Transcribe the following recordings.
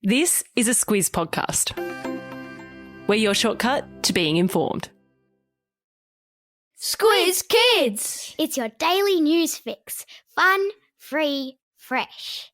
This is a Squiz podcast. We're your shortcut to being informed. Squiz Kids! It's your daily news fix. Fun, free, fresh.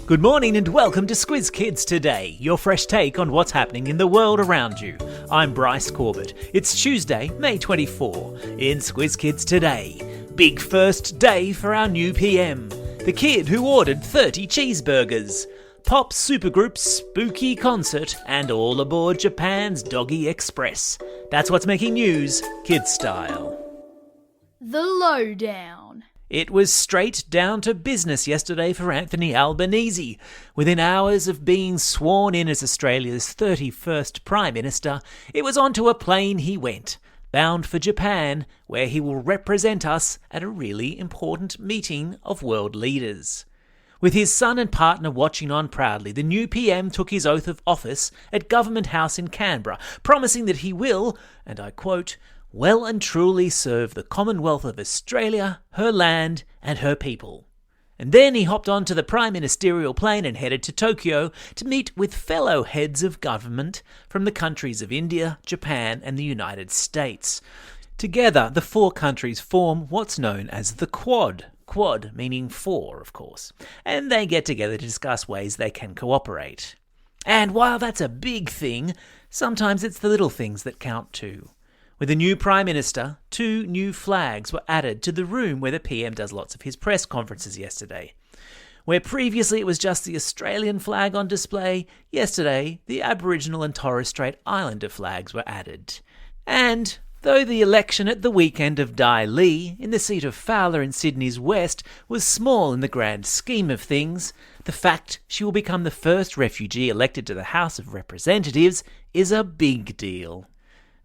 Good morning and welcome to Squiz Kids Today, your fresh take on what's happening in the world around you. I'm Bryce Corbett. It's Tuesday, May 24. In Squiz Kids Today, big first day for our new PM. The kid who ordered 30 cheeseburgers. Pop supergroup's spooky concert and all aboard Japan's Doggy Express. That's what's making news, kid style. The lowdown. It was straight down to business yesterday for Anthony Albanese. Within hours of being sworn in as Australia's 31st Prime Minister, it was onto a plane he went, bound for Japan, where he will represent us at a really important meeting of world leaders. With his son and partner watching on proudly, the new PM took his oath of office at Government House in Canberra, promising that he will, and I quote, well and truly serve the Commonwealth of Australia, her land and her people. And then he hopped onto the prime ministerial plane and headed to Tokyo to meet with fellow heads of government from the countries of India, Japan and the United States. Together, the four countries form what's known as the Quad. Quad meaning four, of course. And they get together to discuss ways they can cooperate. And while that's a big thing, sometimes it's the little things that count too. With the new Prime Minister, 2 new flags were added to the room where the PM does lots of his press conferences yesterday. Where previously it was just the Australian flag on display, yesterday the Aboriginal and Torres Strait Islander flags were added. And though the election at the weekend of Dai Lee, in the seat of Fowler in Sydney's West, was small in the grand scheme of things, the fact she will become the first refugee elected to the House of Representatives is a big deal.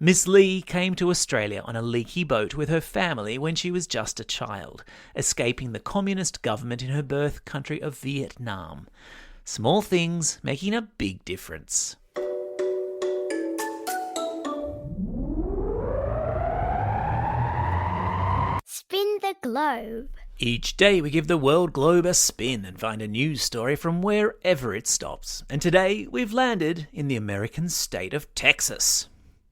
Miss Lee came to Australia on a leaky boat with her family when she was just a child, escaping the communist government in her birth country of Vietnam. Small things making a big difference. Spin the globe. Each day we give the world globe a spin and find a news story from wherever it stops. And today we've landed in the American state of Texas.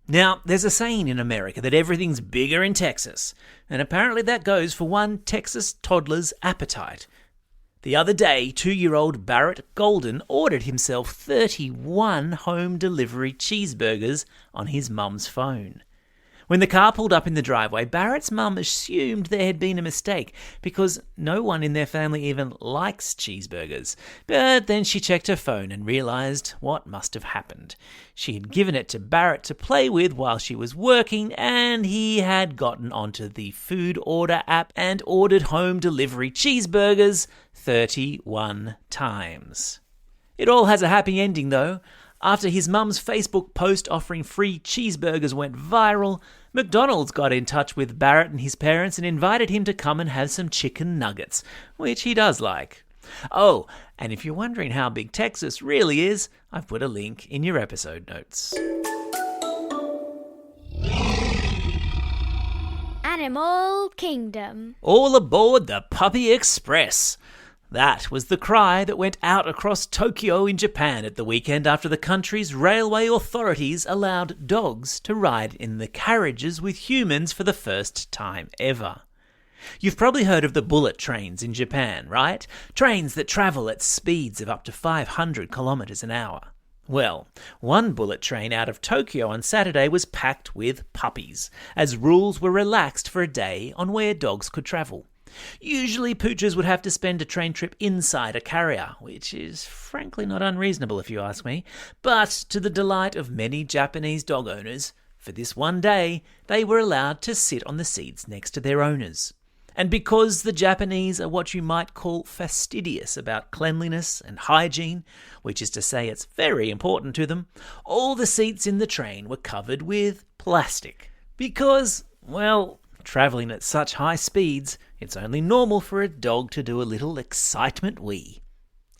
Now, there's a saying in America that everything's bigger in Texas, and apparently that goes for one Texas toddler's appetite. The other day, 2-year-old Barrett Golden ordered himself 31 home delivery cheeseburgers on his mum's phone. When the car pulled up in the driveway, Barrett's mum assumed there had been a mistake because no one in their family even likes cheeseburgers. But then she checked her phone and realised what must have happened. She had given it to Barrett to play with while she was working, and he had gotten onto the food order app and ordered home delivery cheeseburgers 31 times. It all has a happy ending though. After his mum's Facebook post offering free cheeseburgers went viral, McDonald's got in touch with Barrett and his parents and invited him to come and have some chicken nuggets, which he does like. Oh, and if you're wondering how big Texas really is, I've put a link in your episode notes. Animal Kingdom. All aboard the Puppy Express. That was the cry that went out across Tokyo in Japan at the weekend after the country's railway authorities allowed dogs to ride in the carriages with humans for the first time ever. You've probably heard of the bullet trains in Japan, right? Trains that travel at speeds of up to 500 kilometers an hour. Well, one bullet train out of Tokyo on Saturday was packed with puppies, as rules were relaxed for a day on where dogs could travel. Usually poochers would have to spend a train trip inside a carrier, which is frankly not unreasonable if you ask me, but to the delight of many Japanese dog owners, for this one day they were allowed to sit on the seats next to their owners. And because the Japanese are what you might call fastidious about cleanliness and hygiene, which is to say it's very important to them, all the seats in the train were covered with plastic. Because, well, travelling at such high speeds, it's only normal for a dog to do a little excitement wee.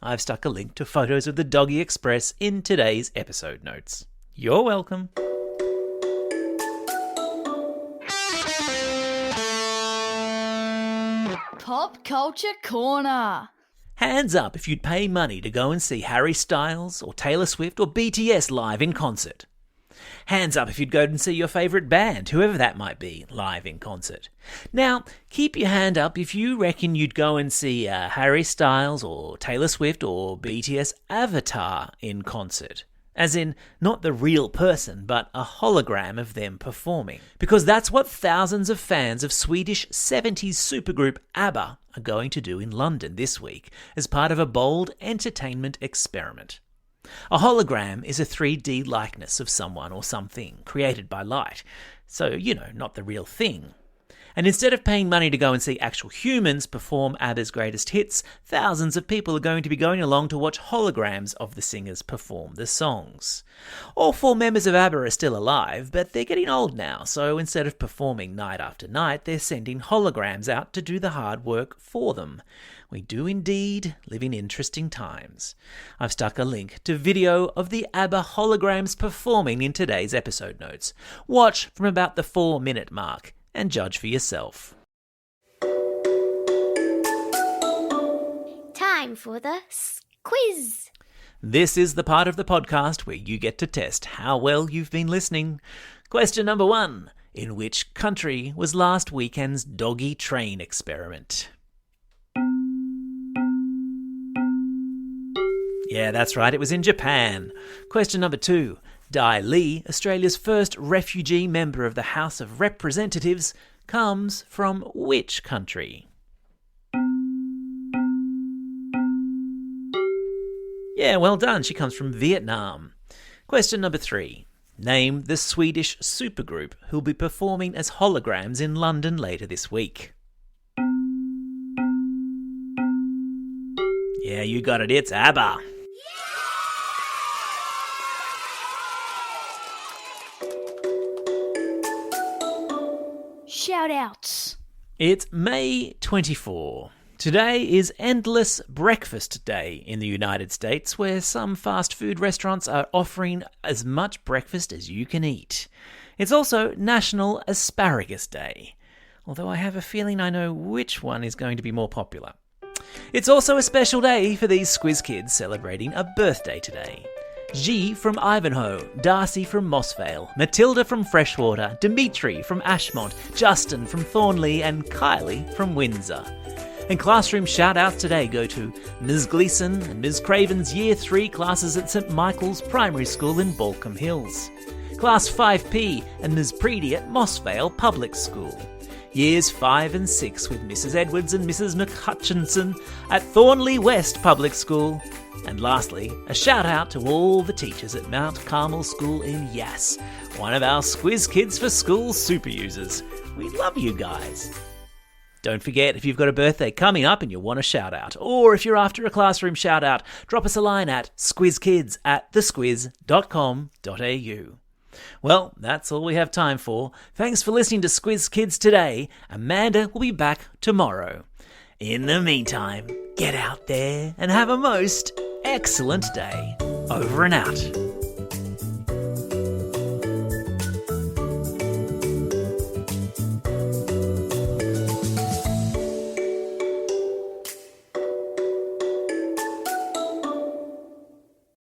I've stuck a link to photos of the Doggy Express in today's episode notes. You're welcome. Pop Culture Corner. Hands up if you'd pay money to go and see Harry Styles or Taylor Swift or BTS live in concert. Hands up if you'd go and see your favourite band, whoever that might be, live in concert. Now, keep your hand up if you reckon you'd go and see Harry Styles or Taylor Swift or BTS avatar in concert. As in, not the real person, but a hologram of them performing. Because that's what thousands of fans of Swedish 70s supergroup ABBA are going to do in London this week as part of a bold entertainment experiment. A hologram is a 3D likeness of someone or something created by light, so, not the real thing. And instead of paying money to go and see actual humans perform ABBA's greatest hits, thousands of people are going to be going along to watch holograms of the singers perform the songs. All 4 members of ABBA are still alive, but they're getting old now, so instead of performing night after night, they're sending holograms out to do the hard work for them. We do indeed live in interesting times. I've stuck a link to video of the ABBA holograms performing in today's episode notes. Watch from about the 4-minute mark and judge for yourself. Time for the quiz. This is the part of the podcast where you get to test how well you've been listening. Question number 1. In which country was last weekend's doggy train experiment? Yeah, that's right, it was in Japan. Question number 2. Dai Li, Australia's first refugee member of the House of Representatives, comes from which country? Yeah, well done, she comes from Vietnam. Question number 3. Name the Swedish supergroup who'll be performing as holograms in London later this week. Yeah, you got it, it's ABBA. Shout-outs. It's May 24. Today is Endless Breakfast Day in the United States, where some fast food restaurants are offering as much breakfast as you can eat. It's also National Asparagus Day, although I have a feeling I know which one is going to be more popular. It's also a special day for these Squiz Kids celebrating a birthday today. G from Ivanhoe, Darcy from Mossvale, Matilda from Freshwater, Dimitri from Ashmont, Justin from Thornley and Kylie from Windsor. And classroom shout-outs today go to Ms Gleeson and Ms Craven's Year 3 classes at St Michael's Primary School in Balcombe Hills. Class 5P and Ms Preedy at Mossvale Public School. Years 5 and 6 with Mrs Edwards and Mrs McHutchinson at Thornley West Public School. And lastly, a shout out to all the teachers at Mount Carmel School in Yass, one of our Squiz Kids for School super users. We love you guys. Don't forget, if you've got a birthday coming up and you want a shout out, or if you're after a classroom shout out, drop us a line at squizkids@thesquiz.com.au. Well, that's all we have time for. Thanks for listening to Squiz Kids today. Amanda will be back tomorrow. In the meantime, get out there and have a most excellent day. Over and out.